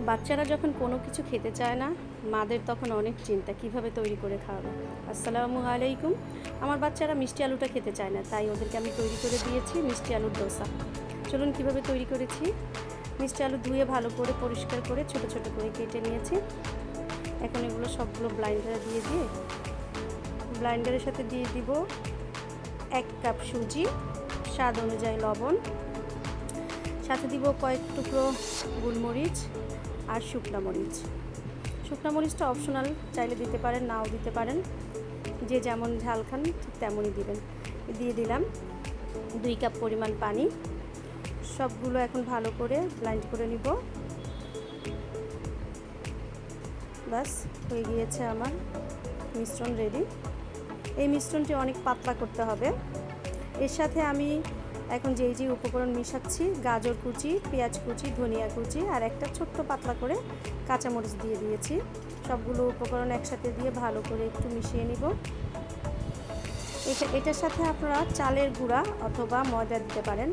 বাচ্চারা যখন কোনো কিছু খেতে চায় না, মাদের তখন অনেক চিন্তা কিভাবে তৈরি করে খাওয়াবো। আসসালামু আলাইকুম। আমার বাচ্চারা মিষ্টি আলুটা খেতে চায় না, তাই ওদেরকে আমি তৈরি করে দিয়েছি মিষ্টি আলুর ডোসা। চলুন কিভাবে তৈরি করেছি। মিষ্টি আলু ধুয়ে ভালো করে পরিষ্কার করে ছোট ছোট করে কেটে নিয়েছি। এখন এগুলো সবগুলো ব্লাইন্ডারে দিয়ে ব্লাইন্ডারের সাথে দিয়ে দিব 1 কাপ সুজি, স্বাদ অনুযায়ী লবণ, সাথে দিব কয়েক টুকরো গোলমরিচ আর শুকনো মরিচ। শুকনো মরিচটা অপশনাল, চাইলে দিতে পারেন, নাও দিতে পারেন, যে যেমন ঝাল খান ঠিক তেমনই দিবেন। দিয়ে দিলাম 2 কাপ পরিমাণ পানি। সবগুলো এখন ভালো করে ব্লেন্ড করে নিব। বাস হয়ে গিয়েছে আমার মিশ্রণ রেডি। এই মিশ্রণটি অনেক পাতলা করতে হবে। এর সাথে আমি এখন যেই উপকরণ মিশাচ্ছি, গাজর কুচি, পেঁয়াজ কুচি, ধনিয়া কুচি আর একটা ছোট্ট পাতলা করে কাঁচামরিচ দিয়ে দিয়েছি। সবগুলো উপকরণ একসাথে দিয়ে ভালো করে একটু মিশিয়ে নিব। এটার সাথে আপনারা চালের গুঁড়া অথবা ময়দা দিতে পারেন।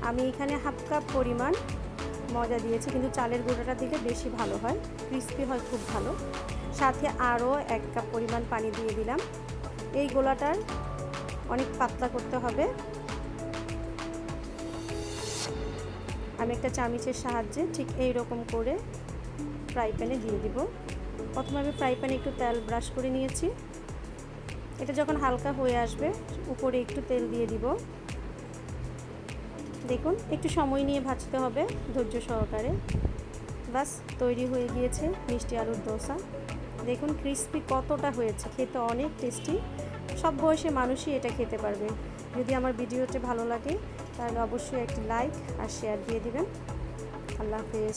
আমি এখানে 1/2 কাপ পরিমাণ ময়দা দিয়েছি, কিন্তু চালের গুঁড়াটা দিলে বেশি ভালো হয়, ক্রিস্পি হয় খুব ভালো। সাথে আরও 1 কাপ পরিমাণ পানি দিয়ে দিলাম। এই গোলাটার অনেক পাতলা করতে হবে। আমি একটা চামচের সাহায্যে ঠিক এই রকম করে ফ্রাই প্যানে দিয়ে দিব। প্রথমে আমি ফ্রাই প্যানে একটু তেল ব্রাশ করে নিয়েছি। এটা যখন হালকা হয়ে আসবে, উপরে একটু তেল দিয়ে দিব। দেখুন, একটু সময় নিয়ে ভাজতে হবে, ধৈর্য সহকারে। বাস তৈরি হয়ে গিয়েছে মিষ্টি আলুর ডোসা। দেখুন ক্রিস্পি কতটা হয়েছে, খেতে অনেক টেস্টি। সব বয়সে মানুষই এটা খেতে পারবে। যদি আমার ভিডিওটি ভালো লাগে তাহলে অবশ্যই একটি লাইক আর শেয়ার দিয়ে দিবেন। আল্লাহ হাফেজ।